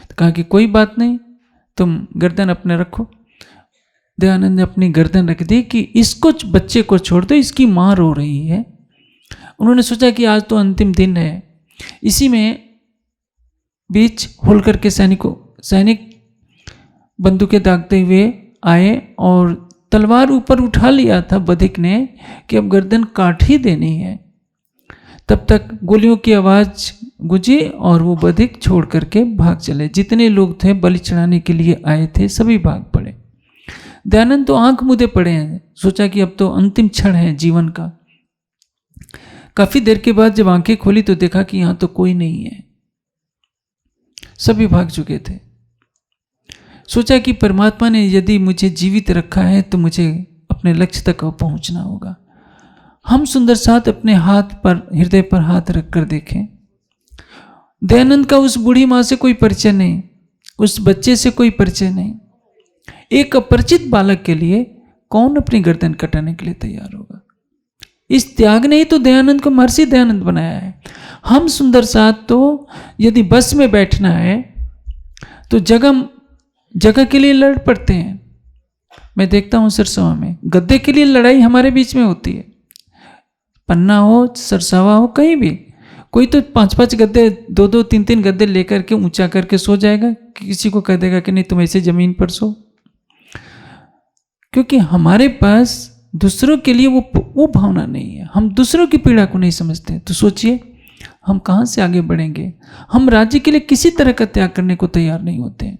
तो कहा कि कोई बात नहीं, तुम गर्दन अपने रखो। दयानंद ने अपनी गर्दन रख दी कि इसको, बच्चे को छोड़ दो, इसकी माँ रो रही है। उन्होंने सोचा कि आज तो अंतिम दिन है। इसी में बीच होलकर के सैनिक बंदूकें दागते हुए आए और तलवार ऊपर उठा लिया था बधिक ने कि अब गर्दन काट ही देनी है। तब तक गोलियों की आवाज गूंजी और वो बधिक छोड़ करके भाग चले। जितने लोग थे बलि चढ़ाने के लिए आए थे, सभी भाग पड़े। दयानंद तो आंख मूंदे पड़े हैं, सोचा कि अब तो अंतिम क्षण है जीवन का। काफी देर के बाद जब आंखें खोली तो देखा कि यहां तो कोई नहीं है, सभी भाग चुके थे। सोचा कि परमात्मा ने यदि मुझे जीवित रखा है तो मुझे अपने लक्ष्य तक पहुंचना होगा। हम सुंदर साथ अपने हाथ पर, हृदय पर हाथ रखकर देखें। दयानंद का उस बूढ़ी मां से कोई परिचय नहीं, उस बच्चे से कोई परिचय नहीं। एक अपरिचित बालक के लिए कौन अपनी गर्दन कटाने के लिए तैयार होगा। इस त्याग ने ही तो दयानंद को महर्षि दयानंद बनाया है। हम सुंदर साथ तो यदि बस में बैठना है तो जगह के लिए लड़ पड़ते हैं। मैं देखता हूं सरसवा में गद्दे के लिए लड़ाई हमारे बीच में होती है। पन्ना हो, सरसावा हो, कहीं भी कोई तो 5-5 गद्दे, 2-2, 3-3 गद्दे लेकर के ऊंचा करके सो जाएगा, किसी को कह देगा कि नहीं तुम ऐसे जमीन पर सो। क्योंकि हमारे पास दूसरों के लिए वो भावना नहीं है, हम दूसरों की पीड़ा को नहीं समझते। तो सोचिए हम कहां से आगे बढ़ेंगे। हम राज्य के लिए किसी तरह का त्याग करने को तैयार नहीं होते।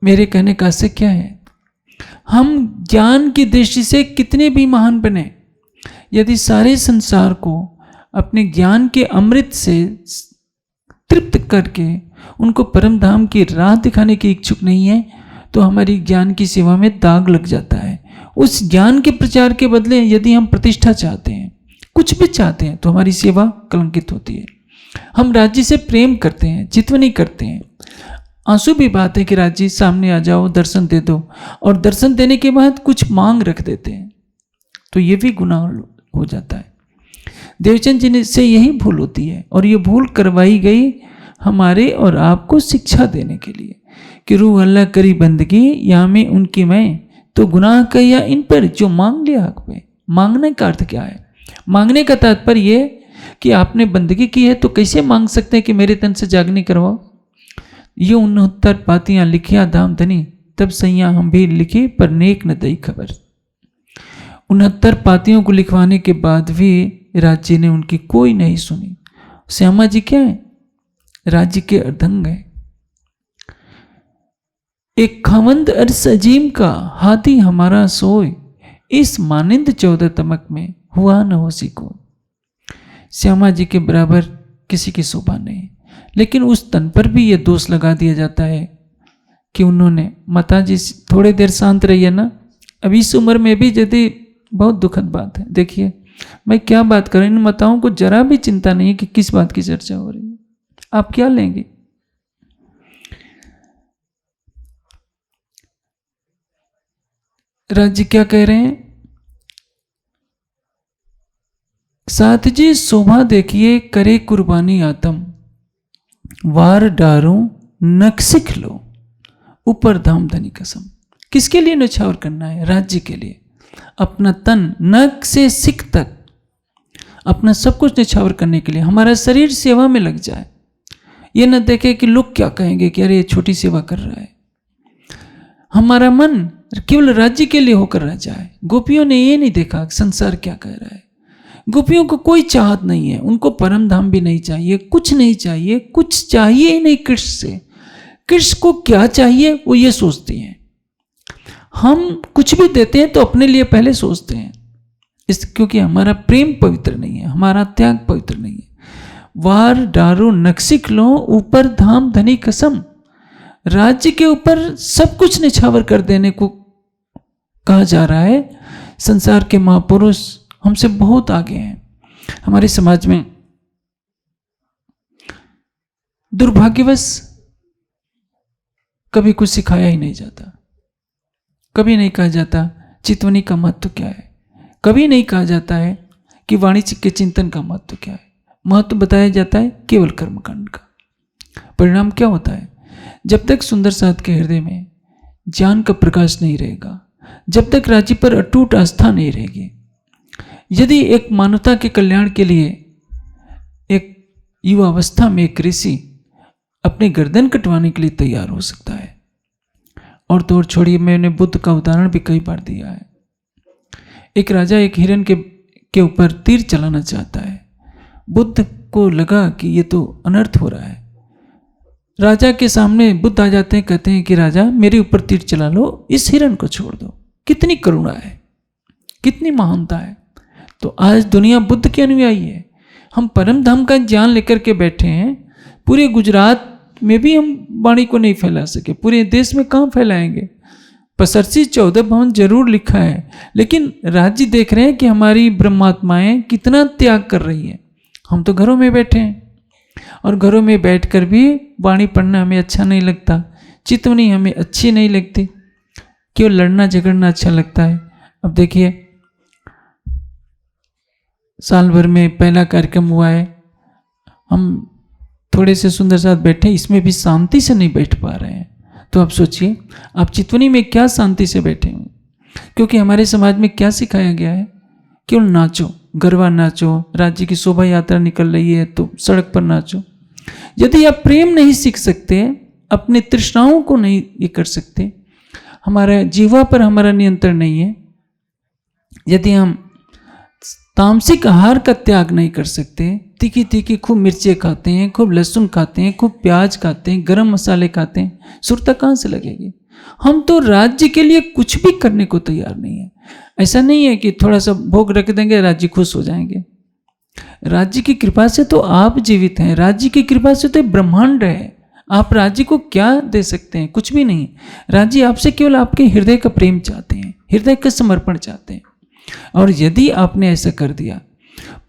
मेरे कहने का आशय क्या है, हम ज्ञान की दृष्टि से कितने भी महान बने, यदि सारे संसार को अपने ज्ञान के अमृत से तृप्त करके उनको परम धाम की राह दिखाने की इच्छुक नहीं है तो हमारी ज्ञान की सेवा में दाग लग जाता है। उस ज्ञान के प्रचार के बदले यदि हम प्रतिष्ठा चाहते हैं, कुछ भी चाहते हैं, तो हमारी सेवा कलंकित होती है। हम राज्य से प्रेम करते हैं, चितवनी करते हैं, आंसू भी बात है कि राज्य सामने आ जाओ, दर्शन दे दो, और दर्शन देने के बाद कुछ मांग रख देते हैं, तो ये भी गुनाह हो जाता है। देवचंद जी से यही भूल होती है, और ये भूल करवाई गई हमारे और आपको शिक्षा देने के लिए कि रूह अल्लाह करी बंदगी या में उनकी मैं, तो गुनाह किया इन पर जो मांग लिया हक पे। मांगने का अर्थ क्या है? मांगने का तात्पर्य ये कि आपने बंदगी की है तो कैसे मांग सकते हैं कि मेरे तन से जागनी करवाओ। ये 69 पातियां लिखिया दाम धनी, तब सैया हम भी लिखी पर नेक न दई खबर। 69 पातियों को लिखवाने के बाद भी राज्य ने उनकी कोई नहीं सुनी। श्यामा जी क्या है? राज्य के अर्धंग है। एक खावंद अरस अजीम का हाथी हमारा सोए, इस मानिंद 14 तमक में हुआ न हो सी को। श्यामा जी के बराबर किसी की शोभा नहीं। लेकिन उस तन पर भी ये दोष लगा दिया जाता है कि उन्होंने, माता जी थोड़ी देर शांत रहिए ना, अब इस उम्र में भी यदि, बहुत दुखद बात है। देखिए मैं क्या बात कर रही हूँ, इन माताओं को जरा भी चिंता नहीं है कि किस बात की चर्चा हो रही है, आप क्या लेंगे। राज्य क्या कह रहे हैं, साथ जी शोभा देखिए करे कुर्बानी आत्म, वार डारो नख सिख लो ऊपर धाम धनी कसम। किसके लिए न्यौछावर करना है, राज्य के लिए। अपना तन नख से सिख तक अपना सब कुछ न्यौछावर करने के लिए, हमारा शरीर सेवा में लग जाए। ये न देखे कि लोग क्या कहेंगे कि अरे ये छोटी सेवा कर रहा है। हमारा मन केवल राज्य के लिए होकर रह जाए। गोपियों ने ये नहीं देखा संसार क्या कह रहा है। गोपियों को कोई चाहत नहीं है, उनको परम धाम भी नहीं चाहिए, कुछ नहीं चाहिए, कुछ चाहिए ही नहीं कृष्ण से। कृष्ण को क्या चाहिए वो ये सोचती हैं। हम कुछ भी देते हैं तो अपने लिए पहले सोचते हैं, क्योंकि हमारा प्रेम पवित्र नहीं है, हमारा त्याग पवित्र नहीं है। वार डारो नक्सिक लो ऊपर धाम धनी कसम। राज्य के ऊपर सब कुछ निछावर कर देने को कहा जा रहा है। संसार के महापुरुष हमसे बहुत आगे हैं। हमारे समाज में दुर्भाग्यवश कभी कुछ सिखाया ही नहीं जाता। कभी नहीं कहा जाता चितवनी का महत्व क्या है। कभी नहीं कहा जाता है कि वाणिज्य के चिंतन का महत्व क्या है। महत्व बताया जाता है केवल कर्मकांड का। परिणाम क्या होता है, जब तक सुंदर साध के हृदय में ज्ञान का प्रकाश नहीं रहेगा, जब तक राज्य पर अटूट आस्था नहीं रहेगी, यदि एक मानवता के कल्याण के लिए एक युवा अवस्था में एक ऋषि अपनी गर्दन कटवाने के लिए तैयार हो सकता है, और तो और छोड़िए, मैंने बुद्ध का उदाहरण भी कई बार दिया है। एक राजा एक हिरन के ऊपर तीर चलाना चाहता है। बुद्ध को लगा कि ये तो अनर्थ हो रहा है। राजा के सामने बुद्ध आ जाते हैं, कहते हैं कि राजा मेरे ऊपर तीर चला लो, इस हिरन को छोड़ दो। कितनी करुणा है, कितनी महानता है। तो आज दुनिया बुद्ध के अनुयायी है। हम परम धाम का ज्ञान लेकर के बैठे हैं। पूरे गुजरात में भी हम वाणी को नहीं फैला सके, पूरे देश में कहाँ फैलाएंगे। पसरसी 14 भवन जरूर लिखा है, लेकिन राज्य देख रहे हैं कि हमारी ब्रह्मात्माएं कितना त्याग कर रही है। हम तो घरों में बैठे हैं, और घरों में बैठकर भी वाणी पढ़ना हमें अच्छा नहीं लगता, चितवनी हमें अच्छी नहीं लगती, केवल लड़ना झगड़ना अच्छा लगता है। अब देखिए, साल भर में पहला कार्यक्रम हुआ है, हम थोड़े से सुंदर साथ बैठे, इसमें भी शांति से नहीं बैठ पा रहे हैं। तो आप सोचिए, आप चितवनी में क्या शांति से बैठे हैं। क्योंकि हमारे समाज में क्या सिखाया गया है, केवल नाचो, गरबा नाचो, राज्य की शोभा यात्रा निकल रही है तो सड़क पर नाचो। यदि आप प्रेम नहीं सीख सकते, अपने तृष्णाओं को नहीं ये कर सकते, हमारा जीवा पर हमारा नियंत्रण नहीं है, यदि हम तामसिक आहार का त्याग नहीं कर सकते, तीखी तीखी खूब मिर्चें खाते हैं, खूब लहसुन खाते हैं, खूब प्याज खाते हैं, गरम मसाले खाते हैं, सुरता कहाँ से लगेगी। हम तो राज्य के लिए कुछ भी करने को तैयार नहीं है। ऐसा नहीं है कि थोड़ा सा भोग रख देंगे राज्य खुश हो जाएंगे। राज्य की कृपा से तो आप जीवित हैं, राज्य की कृपा से तो ब्रह्मांड है। आप राज्य को क्या दे सकते हैं, कुछ भी नहीं। राज्य आपसे केवल आपके हृदय का प्रेम चाहते हैं, हृदय का समर्पण चाहते हैं। और यदि आपने ऐसा कर दिया,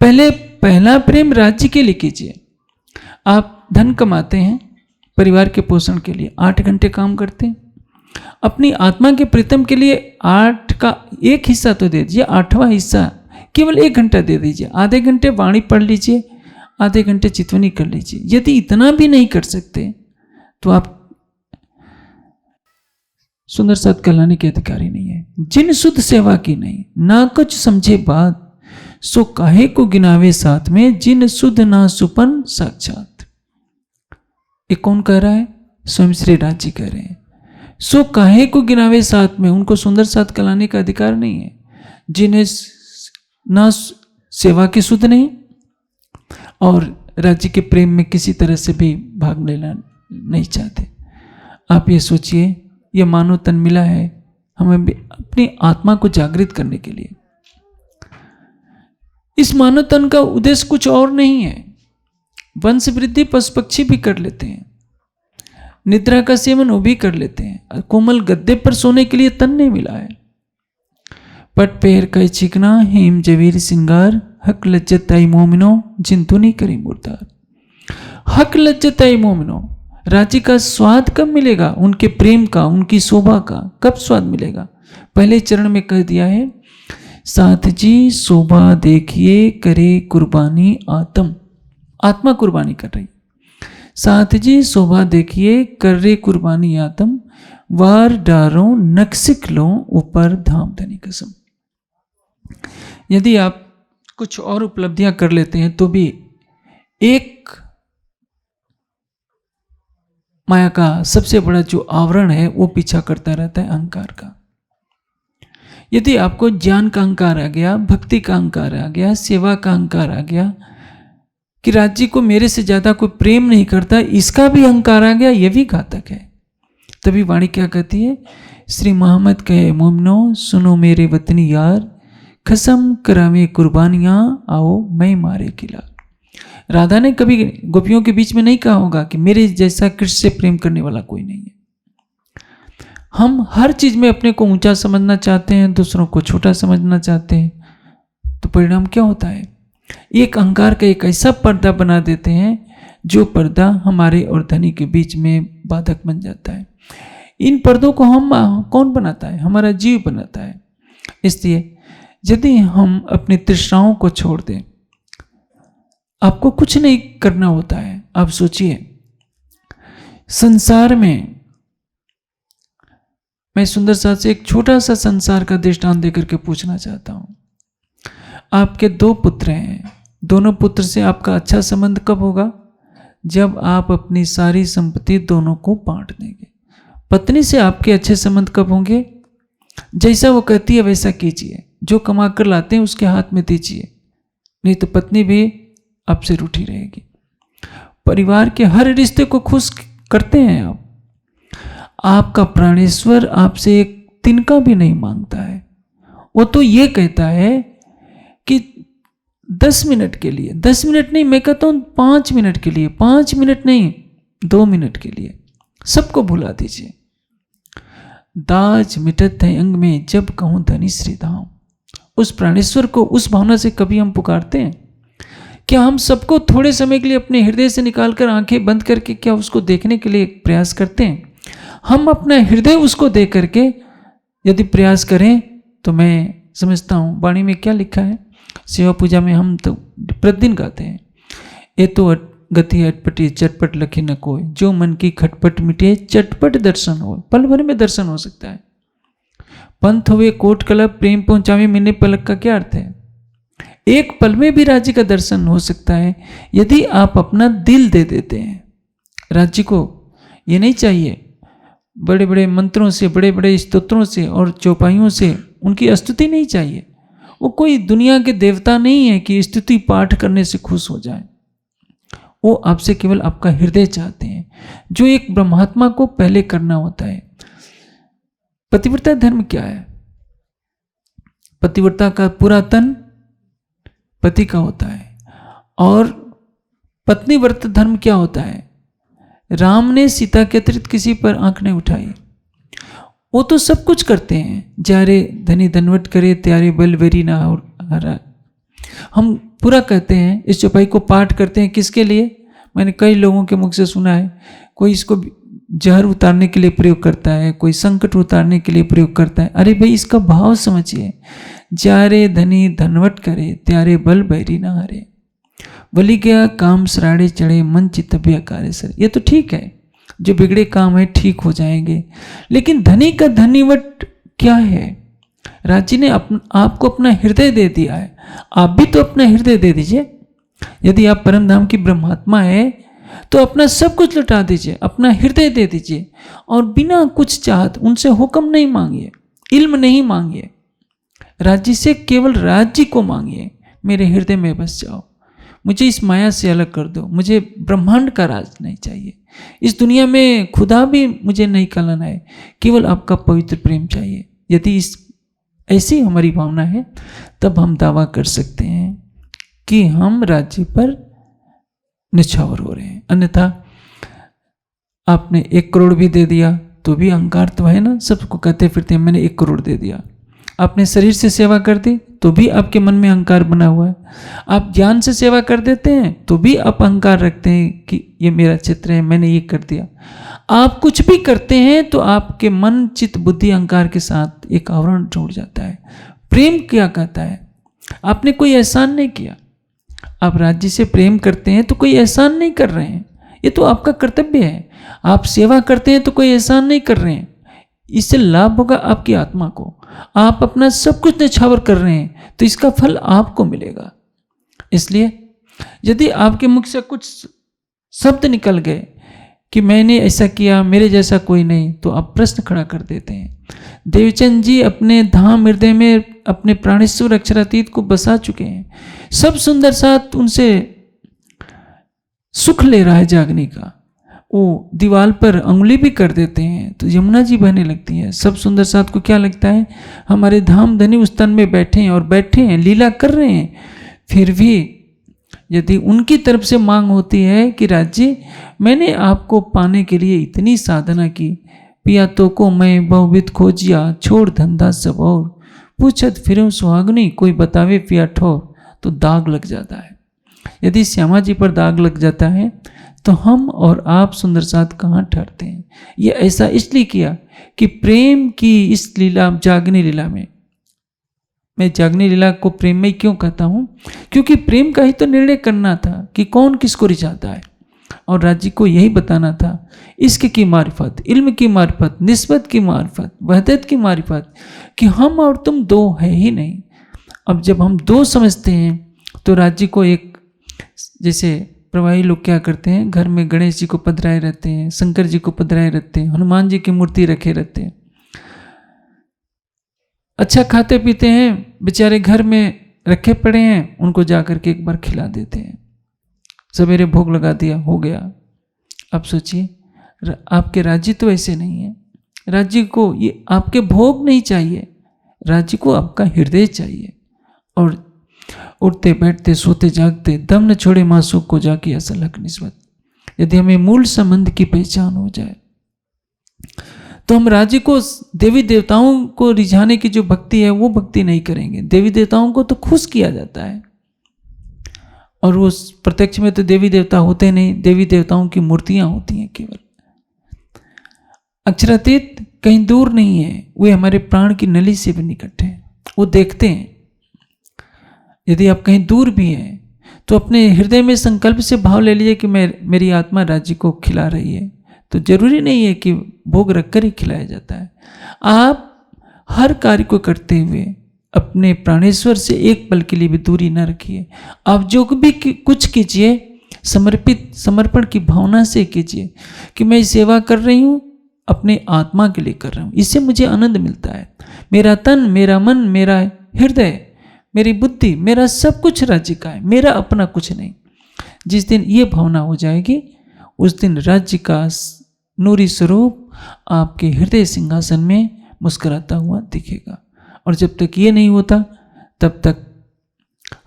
पहला प्रेम राज्य के लिए कीजिए। आप धन कमाते हैं परिवार के पोषण के लिए, 8 घंटे काम करते हैं, अपनी आत्मा के प्रीतम के लिए 8 का 1 हिस्सा तो दे दीजिए, 8वां हिस्सा केवल 1 घंटा दे दीजिए। आधे घंटे वाणी पढ़ लीजिए, आधे घंटे चितवनी कर लीजिए। यदि इतना भी नहीं कर सकते तो आप सुंदर साथ कहलाने के अधिकारी नहीं है। जिन शुद्ध सेवा की नहीं, ना कुछ समझे बात, सो काहे को गिनावे साथ में, जिन शुद्ध ना सुपन साक्षात। ये कौन कह रहा है, स्वयं श्री राज जी कह रहे हैं। सो काहे को गिनावे साथ में, उनको सुंदर साथ कहलाने का अधिकार नहीं है। जिन्हें ना सेवा के शुद्ध नहीं और राज्य के प्रेम में किसी तरह से भी भाग लेना नहीं चाहते। आप ये सोचिए, यह मानव तन मिला है हमें अपनी आत्मा को जागृत करने के लिए। इस मानव तन का उद्देश्य कुछ और नहीं है। वंश वृद्धि पशु पक्षी भी कर लेते हैं, निद्रा का सेवन वो भी कर लेते हैं। कोमल गद्दे पर सोने के लिए तन नहीं मिला है। पट पैर कई चिकना हेम जवीर सिंगार, हक लज्जत आई मोमिनो जिंतु नहीं करी मुर्दार। हक लज्जत आई मोमिनो, राज्य का स्वाद कब मिलेगा? उनके प्रेम का, उनकी शोभा का कब स्वाद मिलेगा? पहले चरण में कह दिया है, साथ जी शोभा देखिए करे कुर्बानी आत्म, आत्मा कुर्बानी कर रही। साथ जी शोभा देखिए कर रे कुर्बानी आत्म, वार डारो नक्सिक लो ऊपर धाम धनी कसम। यदि आप कुछ और उपलब्धियां कर लेते हैं तो भी एक माया का सबसे बड़ा जो आवरण है वो पीछा करता रहता है, अहंकार का। यदि आपको ज्ञान का अहंकार आ गया, भक्ति का अहंकार आ गया, सेवा का अहंकार आ गया कि राज्य को मेरे से ज्यादा कोई प्रेम नहीं करता, इसका भी अहंकार आ गया, यह भी घातक है। तभी वाणी क्या कहती है? श्री मोहम्मद कहे मोमिनो सुनो मेरे वतनी यार, कसम करावे कुर्बानियां आओ मैं मारे किला। राधा ने कभी गोपियों के बीच में नहीं कहा होगा कि मेरे जैसा कृष्ण से प्रेम करने वाला कोई नहीं है। हम हर चीज में अपने को ऊंचा समझना चाहते हैं, दूसरों को छोटा समझना चाहते हैं, तो परिणाम क्या होता है? एक अहंकार का एक ऐसा पर्दा बना देते हैं जो पर्दा हमारे और धनी के बीच में बाधक बन जाता है। इन पर्दों को हम कौन बनाता है? हमारा जीव बनाता है। इसलिए यदि हम अपनी तृष्णाओं को छोड़ दें, आपको कुछ नहीं करना होता है। आप सोचिए, संसार में मैं सुंदर साथ से एक छोटा सा संसार का दृष्टांत देकर के पूछना चाहता हूं। आपके 2 पुत्र हैं, दोनों पुत्र से आपका अच्छा संबंध कब होगा? जब आप अपनी सारी संपत्ति दोनों को बांट देंगे। पत्नी से आपके अच्छे संबंध कब होंगे? जैसा वो कहती है वैसा कीजिए, जो कमा कर लाते हैं उसके हाथ में दीजिए, नहीं तो पत्नी भी आपसे रूठी रहेगी। परिवार के हर रिश्ते को खुश करते हैं आप। आपका प्राणेश्वर आपसे एक तिनका भी नहीं मांगता है। वो तो ये कहता है कि 10 मिनट के लिए, 10 मिनट नहीं, मैं कहता हूं 5 मिनट के लिए, 5 मिनट नहीं 2 मिनट के लिए सबको भुला दीजिए। दाज मिटत है अंग में जब कहूं धनी श्री धाम। उस प्राणेश्वर को उस भावना से कभी हम पुकारते हैं क्या? हम सबको थोड़े समय के लिए अपने हृदय से निकालकर आंखें बंद करके क्या उसको देखने के लिए प्रयास करते हैं? हम अपना हृदय उसको दे करके यदि प्रयास करें तो मैं समझता हूँ वाणी में क्या लिखा है, सेवा पूजा में हम तो प्रतिदिन गाते हैं, ये तो गति अटपटी चटपट लखी न कोई, जो मन की खटपट मिटे चटपट दर्शन हो। पल भर में दर्शन हो सकता है। पंथ हुए कोट कलब प्रेम पहुंचावे मिलने पलक का क्या अर्थ है? एक पल में भी राज्य का दर्शन हो सकता है यदि आप अपना दिल दे देते हैं। राज्य को ये नहीं चाहिए बड़े बड़े मंत्रों से, बड़े बड़े स्तोत्रों से और चौपाइयों से उनकी स्तुति नहीं चाहिए। वो कोई दुनिया के देवता नहीं है कि स्तुति पाठ करने से खुश हो जाए। वो आपसे केवल आपका हृदय चाहते हैं, जो एक ब्रह्मात्मा को पहले करना होता है। पतिव्रता धर्म क्या है? पतिव्रता का पूरा तन पति का होता है। और पत्नी व्रत धर्म क्या होता है? राम ने सीता के अतिरिक्त किसी पर आंख नहीं उठाई। वो तो सब कुछ करते हैं, जारे धनी धनवट करे त्यारे बल वेरी ना और हरा। हम पूरा कहते हैं, इस चौपाई को पाठ करते हैं किसके लिए? मैंने कई लोगों के मुख से सुना है, कोई इसको जहर उतारने के लिए प्रयोग करता है, कोई संकट उतारने के लिए प्रयोग करता है। अरे भाई इसका भाव समझिए, जारे धनी धनवट करे त्यारे बल बैरी ना हरे, बलि गया काम सराड़े चढ़े मन चित्त भी अकारे सर। ये तो ठीक है, जो बिगड़े काम है ठीक हो जाएंगे, लेकिन धनी का धनीवट क्या है? राज्य ने आपको अपना हृदय दे दिया है, आप भी तो अपना हृदय दे दीजिए। यदि आप परम धाम की ब्रह्मात्मा है तो अपना सब कुछ लुटा दीजिए, अपना हृदय दे दीजिए और बिना कुछ चाहत उनसे हुक्म नहीं मांगिए, इल्म नहीं मांगिए, राज्य से केवल राज्य को मांगिए। मेरे हृदय में बस जाओ, मुझे इस माया से अलग कर दो, मुझे ब्रह्मांड का राज नहीं चाहिए, इस दुनिया में खुदा भी मुझे नहीं कहलाना है, केवल आपका पवित्र प्रेम चाहिए। यदि ऐसी हमारी भावना है तब हम दावा कर सकते हैं कि हम राज्य पर निछावर हो रहे हैं। अन्यथा आपने 1 करोड़ भी दे दिया तो भी अहंकार तो है ना, सबको कहते फिरते हैं मैंने 1 करोड़ दे दिया। आपने शरीर से सेवा कर दी तो भी आपके मन में अहंकार बना हुआ है। आप ज्ञान से सेवा कर देते हैं तो भी आप अहंकार रखते हैं कि ये मेरा चित्र है, मैंने ये कर दिया। आप कुछ भी करते हैं तो आपके मन, चित्त, बुद्धि अहंकार के साथ एक आवरण जोड़ जाता है। प्रेम क्या कहता है? आपने कोई एहसान नहीं किया। आप राज्य से प्रेम करते हैं तो कोई एहसान नहीं कर रहे हैं, ये तो आपका कर्तव्य है। आप सेवा करते हैं तो कोई एहसान नहीं कर रहे हैं, इससे लाभ होगा आपकी आत्मा को। आप अपना सब कुछ न्यौछावर कर रहे हैं तो इसका फल आपको मिलेगा। इसलिए यदि आपके मुख से कुछ शब्द निकल गए कि मैंने ऐसा किया, मेरे जैसा कोई नहीं, तो आप प्रश्न खड़ा कर देते हैं। देवचंद जी अपने धाम हृदय में अपने प्राणेश्वर अक्षरातीत को बसा चुके हैं। सब सुंदर साथ उनसे सुख ले रहा है जागने का। वो दीवार पर उंगली भी कर देते हैं तो यमुना जी बहने लगती है। सब सुंदर साथ को क्या लगता है, हमारे धाम धनी उस तन में बैठे हैं और बैठे हैं, लीला कर रहे हैं। फिर भी यदि उनकी तरफ से मांग होती है कि राज्य मैंने आपको पाने के लिए इतनी साधना की, पिया तो को मैं बहुविध खोजिया, छोड़ धंधा सब और, पूछत फिरूं सुहागनी, कोई बतावे पिया ठोर, तो दाग लग जाता है। यदि श्यामा जी पर दाग लग जाता है तो हम और आप सुंदर साथ कहाँ ठहरते हैं। ये ऐसा इसलिए किया कि प्रेम की इस लीला, जागनी लीला में, मैं जागनी लीला को प्रेम में क्यों कहता हूँ, क्योंकि प्रेम का ही तो निर्णय करना था कि कौन किसको रिझाता है, और राज्य को यही बताना था। इश्क की मारिफत, इल्म की मारिफत, निस्बत की मारिफत, वहदत की मारिफत, कि हम और तुम दो है ही नहीं। अब जब हम दो समझते हैं तो राज्य को एक, जैसे प्रवाही लोग क्या करते हैं, घर में गणेश जी को पधराए रहते हैं, शंकर जी को पधराए रहते हैं, हनुमान जी की मूर्ति रखे रहते हैं, अच्छा खाते पीते हैं, बेचारे घर में रखे पड़े हैं, उनको जा करके एक बार खिला देते हैं, सवेरे भोग लगा दिया, हो गया। अब सोचिए आपके राज्य तो ऐसे नहीं है। राज्य को ये आपके भोग नहीं चाहिए, राज्य को आपका हृदय चाहिए। और उठते बैठते सोते जागते दम न छोड़े मासूक को जाके असल हक निस्बत। यदि हमें मूल संबंध की पहचान हो जाए तो हम राज्य को, देवी देवताओं को रिझाने की जो भक्ति है वो भक्ति नहीं करेंगे। देवी देवताओं को तो खुश किया जाता है, और वो प्रत्यक्ष में तो देवी देवता होते नहीं, देवी देवताओं की मूर्तियां होती हैं केवल। अक्षरातीत कहीं दूर नहीं है, वे हमारे प्राण की नली से भी निकट है, वो देखते हैं। यदि आप कहीं दूर भी हैं तो अपने हृदय में संकल्प से भाव ले लीजिए कि मेरी आत्मा राज्य को खिला रही है। तो जरूरी नहीं है कि भोग रखकर ही खिलाया जाता है। आप हर कार्य को करते हुए अपने प्राणेश्वर से एक पल के लिए भी दूरी न रखिए। आप जो भी कुछ कीजिए समर्पण की भावना से कीजिए कि मैं सेवा कर रही हूँ, अपने आत्मा के लिए कर रहा हूँ, इससे मुझे आनंद मिलता है। मेरा तन, मेरा मन, मेरा हृदय, मेरी बुद्धि, मेरा सब कुछ राज्य का है, मेरा अपना कुछ नहीं। जिस दिन ये भावना हो जाएगी उस दिन राज्य का नूरी स्वरूप आपके हृदय सिंहासन में मुस्कुराता हुआ दिखेगा। और जब तक ये नहीं होता तब तक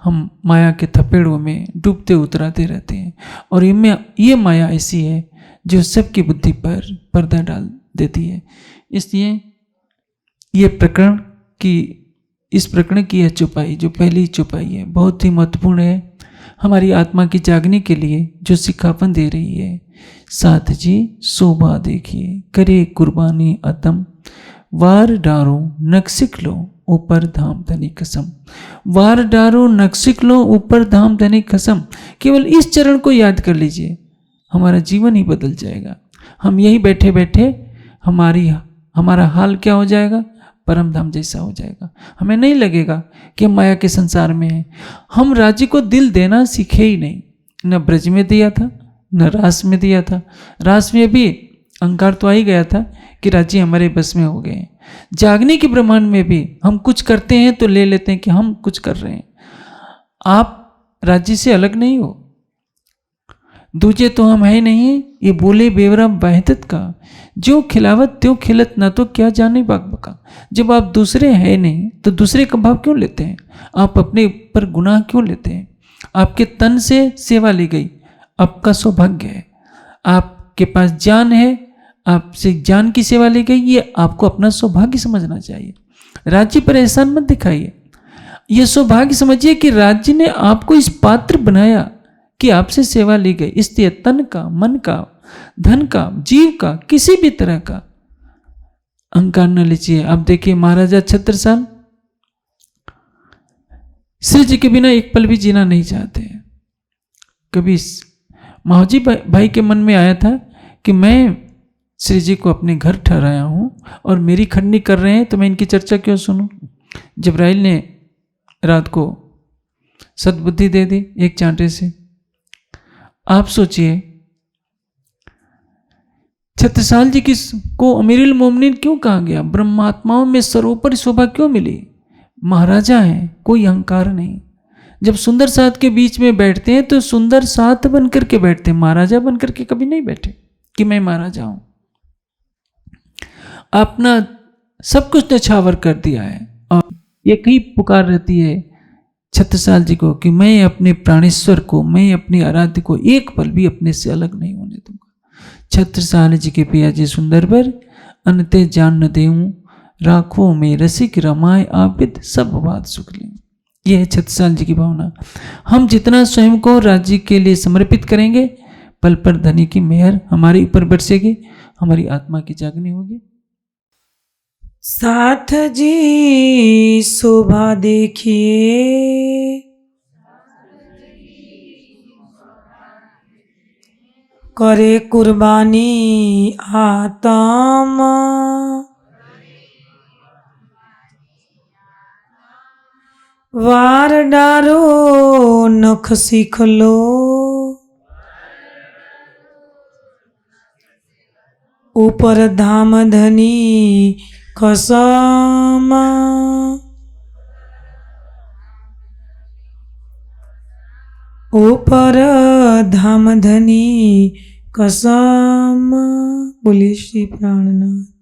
हम माया के थपेड़ों में डूबते उतराते रहते हैं। और ये माया ऐसी है जो सबकी बुद्धि पर पर्दा डाल देती है। इसलिए इस प्रकरण की यह चौपाई, जो पहली चौपाई है, बहुत ही महत्वपूर्ण है हमारी आत्मा की जागने के लिए, जो सिखापन दे रही है। साथ जी शोभा देखिए, करे कुर्बानी अतम, वार डारो नक्सिक लो ऊपर धाम धनी कसम। वार डारो नक्सिक लो ऊपर धाम धनी कसम। केवल इस चरण को याद कर लीजिए, हमारा जीवन ही बदल जाएगा। हम यही बैठे बैठे हमारा हाल क्या हो जाएगा, परम धाम जैसा हो जाएगा। हमें नहीं लगेगा कि हम माया के संसार में हैं। हम राज्य को दिल देना सीखे ही नहीं, न ब्रज में दिया था न रास में दिया था। रास में भी अहंकार तो आ ही गया था कि राज्य हमारे बस में हो गए। जागने के ब्रह्मांड में भी हम कुछ करते हैं तो ले लेते हैं कि हम कुछ कर रहे हैं। आप राज्य से अलग नहीं हो, दूजे तो हम है नहीं, ये बोले बेवरा वहदत का, जो खिलावत त्यों खिलत, ना तो क्या जाने बाग बका। जब आप दूसरे है नहीं तो दूसरे का भाव क्यों लेते हैं? आप अपने पर गुनाह क्यों लेते हैं? आपके तन से सेवा ली गई, आपका सौभाग्य है। आपके पास ज्ञान है, आपसे ज्ञान की सेवा ली गई, ये आपको अपना सौभाग्य समझना चाहिए। राज्य पर एहसान मत दिखाइए, यह सौभाग्य समझिए कि राज्य ने आपको इस पात्र बनाया कि आपसे सेवा ली गई। इसलिए तन का, मन का, धन का, जीव का, किसी भी तरह का अहंकार न लीजिए। आप देखिए महाराजा छत्रसाल श्री जी के बिना एक पल भी जीना नहीं चाहते। कभी महाजी भाई के मन में आया था कि मैं श्री जी को अपने घर ठहराया हूं और मेरी खंडनी कर रहे हैं, तो मैं इनकी चर्चा क्यों सुनूं। जिब्राइल ने रात को सद्बुद्धि दे दी एक चांटे से। आप सोचिए छत्रसाल जी को अमीरुल मोमिनीन क्यों कहा गया, ब्रह्मात्माओं में सर्वोपरि शोभा क्यों मिली। महाराजा हैं, कोई अहंकार नहीं। जब सुंदर साथ के बीच में बैठते हैं तो सुंदर साथ बन करके बैठते हैं, महाराजा बन करके कभी नहीं बैठे कि मैं महाराजा हूं। अपना सब कुछ नछावर कर दिया है और एक ही पुकार रहती है छत्रसाल जी को कि मैं अपने प्राणेश्वर को, मैं अपने आराध्य को एक पल भी अपने से अलग नहीं होने दूंगा। छत्रसाल जी के पिया जी सुंदर बर, अनते जान न देऊं, राखो में रसिक रमाए आबिद, सब बात सुख लें। यह है छत्रसाल जी की भावना। हम जितना स्वयं को राज्य के लिए समर्पित करेंगे, पल पर धनी की मेहर हमारे ऊपर बरसेगी, हमारी आत्मा की जागनी होगी। साथ जी शोभा देखिए, करे कुर्बानी आत्मा, वार डारो नख सीख लो, ऊपर धाम धनी कसम, ऊपर धाम धनी कसम। बोलिए श्री प्राणनाथ।